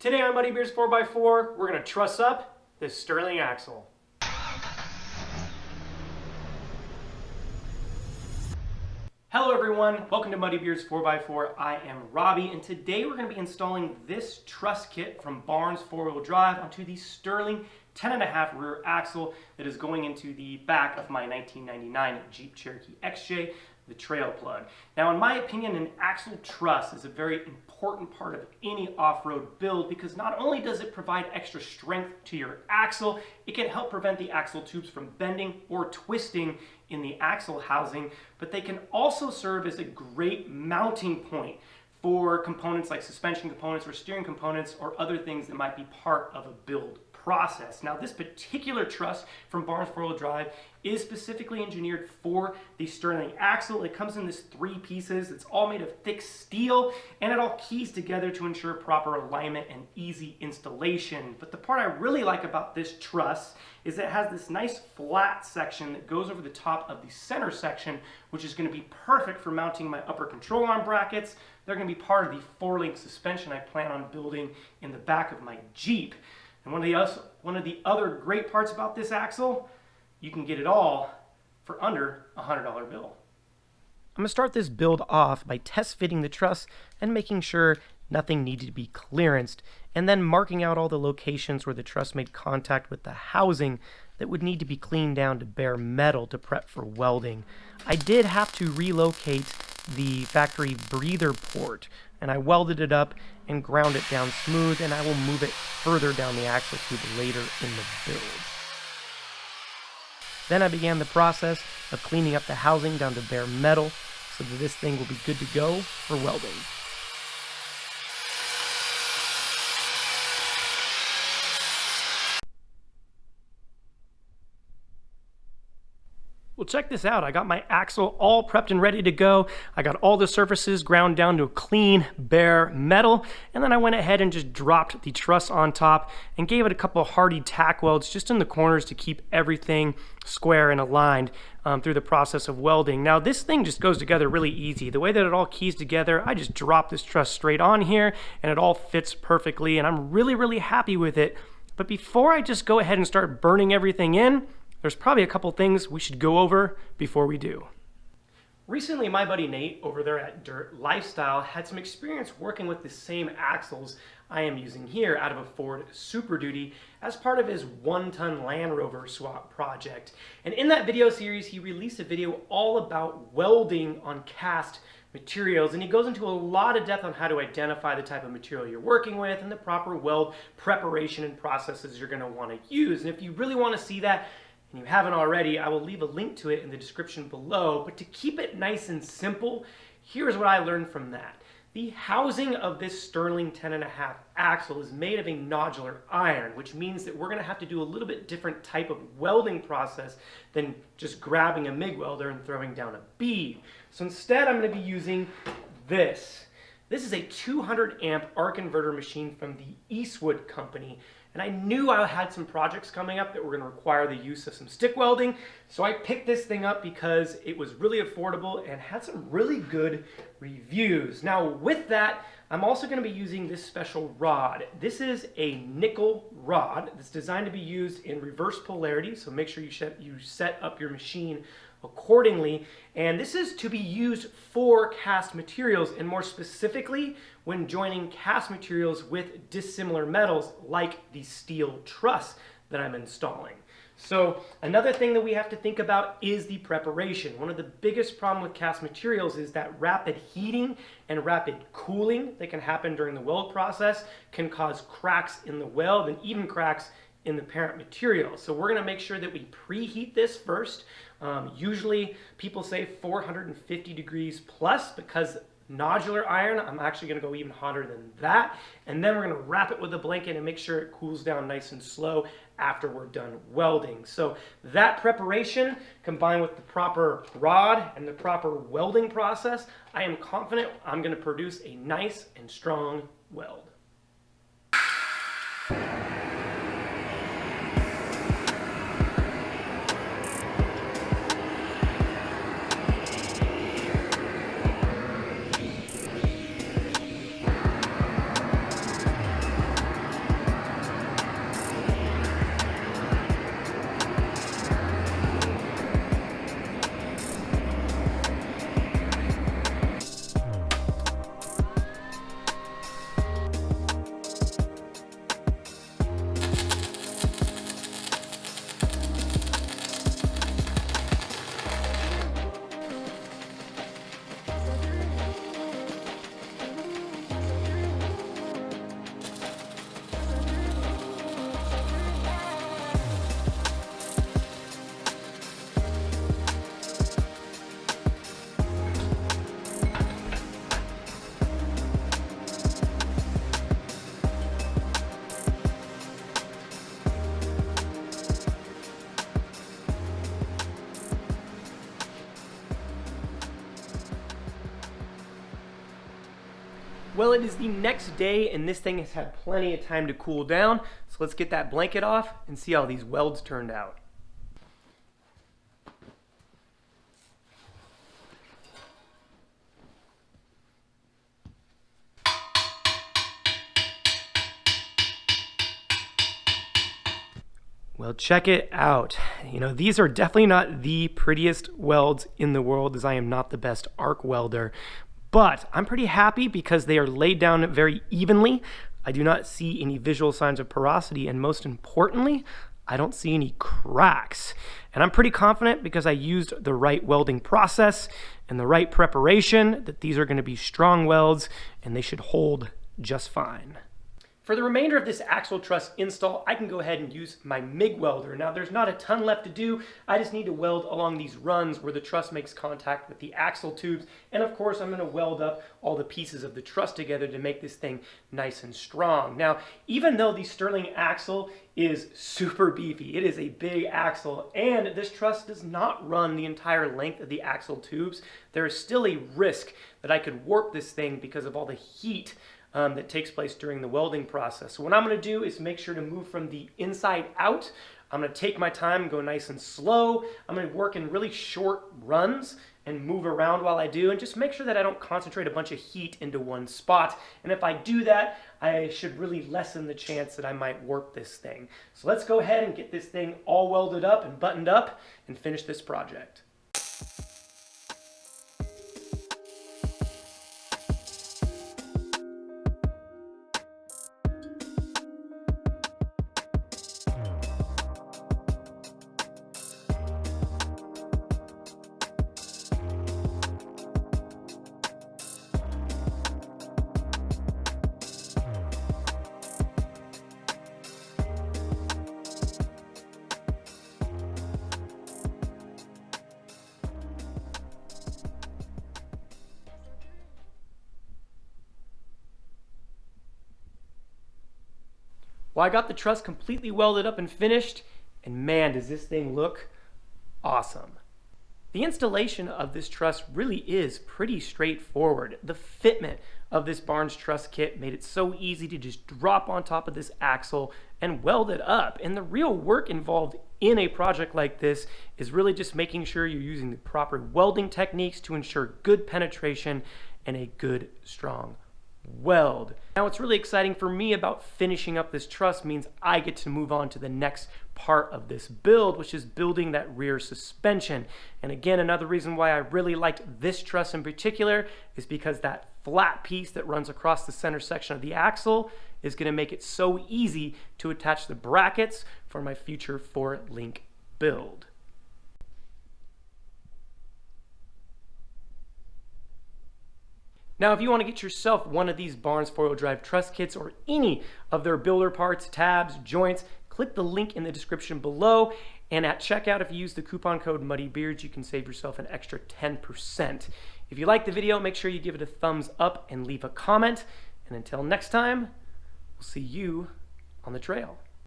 Today on Muddy Beards 4x4, we're going to truss up this Sterling axle. Hello everyone, welcome to Muddy Beards 4x4. I am Robbie, and today we're going to be installing this truss kit from Barnes 4-wheel drive onto the Sterling 10.5 rear axle that is going into the back of my 1999 Jeep Cherokee XJ, the trail plug. Now, in my opinion, an axle truss is a very important part of any off-road build because not only does it provide extra strength to your axle, it can help prevent the axle tubes from bending or twisting in the axle housing, but they can also serve as a great mounting point for components like suspension components or steering components or other things that might be part of a build process. Now, this particular truss from Barnes 4-wheel drive is specifically engineered for the Sterling axle. It comes in this 3 pieces. It's all made of thick steel, and it all keys together to ensure proper alignment and easy installation. But the part I really like about this truss is it has this nice flat section that goes over the top of the center section, which is going to be perfect for mounting my upper control arm brackets. They're going to be part of the 4-link suspension I plan on building in the back of my Jeep. And one of the other great parts about this axle, you can get it all for under a $100 bill. I'm going to start this build off by test fitting the truss and making sure nothing needed to be clearanced, and then marking out all the locations where the truss made contact with the housing that would need to be cleaned down to bare metal to prep for welding. I did have to relocate the factory breather port, and I welded it up and ground it down smooth, and I will move it further down the axle tube later in the build. Then I began the process of cleaning up the housing down to bare metal so that this thing will be good to go for welding. Well, check this out. I got my axle all prepped and ready to go. I got all the surfaces ground down to a clean, bare metal, and then I went ahead and just dropped the truss on top and gave it a couple of hardy tack welds just in the corners to keep everything square and aligned through the process of welding. Now, this thing just goes together really easy. The way that it all keys together, I just drop this truss straight on here, and it all fits perfectly, and I'm really, really happy with it. But before I just go ahead and start burning everything in, there's probably a couple things we should go over before we do. Recently, my buddy Nate over there at Dirt Lifestyle had some experience working with the same axles I am using here out of a Ford Super Duty as part of his 1-ton Land Rover swap project. And in that video series, he released a video all about welding on cast materials, and he goes into a lot of depth on how to identify the type of material you're working with and the proper weld preparation and processes you're going to want to use. And if you really want to see that, and you haven't already, I will leave a link to it in the description below. But to keep it nice and simple, here's what I learned from that. The housing of this Sterling 10.5 axle is made of a nodular iron, which means that we're going to have to do a little bit different type of welding process than just grabbing a MIG welder and throwing down a bead. So instead, I'm going to be using this. This is a 200 amp arc inverter machine from the Eastwood company. And I knew I had some projects coming up that were going to require the use of some stick welding. So I picked this thing up because it was really affordable and had some really good reviews. Now with that, I'm also going to be using this special rod. This is a nickel rod that's designed to be used in reverse polarity. So make sure you set up your machine accordingly, and this is to be used for cast materials, and more specifically when joining cast materials with dissimilar metals like the steel truss that I'm installing. So another thing that we have to think about is the preparation. One of the biggest problems with cast materials is that rapid heating and rapid cooling that can happen during the weld process can cause cracks in the weld and even cracks in the parent material. So we're going to make sure that we preheat this first. Usually people say 450 degrees plus, because nodular iron, I'm actually going to go even hotter than that. And then we're going to wrap it with a blanket and make sure it cools down nice and slow after we're done welding. So that preparation combined with the proper rod and the proper welding process, I am confident I'm going to produce a nice and strong weld. Well, it is the next day and this thing has had plenty of time to cool down. So let's get that blanket off and see how these welds turned out. Well, check it out. You know, these are definitely not the prettiest welds in the world, as I am not the best arc welder, but I'm pretty happy because they are laid down very evenly. I do not see any visual signs of porosity, and most importantly, I don't see any cracks. And I'm pretty confident because I used the right welding process and the right preparation that these are going to be strong welds and they should hold just fine. For the remainder of this axle truss install, I can go ahead and use my MIG welder. Now there's not a ton left to do. I just need to weld along these runs where the truss makes contact with the axle tubes. And of course, I'm going to weld up all the pieces of the truss together to make this thing nice and strong. Now, even though the Sterling axle is super beefy, it is a big axle, and this truss does not run the entire length of the axle tubes, there is still a risk that I could warp this thing because of all the heat that takes place during the welding process. So what I'm going to do is make sure to move from the inside out. I'm going to take my time, go nice and slow. I'm going to work in really short runs and move around while I do, and just make sure that I don't concentrate a bunch of heat into one spot. And if I do that, I should really lessen the chance that I might warp this thing. So let's go ahead and get this thing all welded up and buttoned up and finish this project. Well, I got the truss completely welded up and finished, and man, does this thing look awesome. The installation of this truss really is pretty straightforward. The fitment of this Barnes truss kit made it so easy to just drop on top of this axle and weld it up. And the real work involved in a project like this is really just making sure you're using the proper welding techniques to ensure good penetration and a good, strong weld. Now, what's really exciting for me about finishing up this truss means I get to move on to the next part of this build, which is building that rear suspension. And again, another reason why I really liked this truss in particular is because that flat piece that runs across the center section of the axle is going to make it so easy to attach the brackets for my future 4-link build. Now, if you want to get yourself one of these Barnes 4-wheel drive truss kits or any of their builder parts, tabs, joints, click the link in the description below. And at checkout, if you use the coupon code muddybeards, you can save yourself an extra 10%. If you like the video, make sure you give it a thumbs up and leave a comment. And until next time, we'll see you on the trail.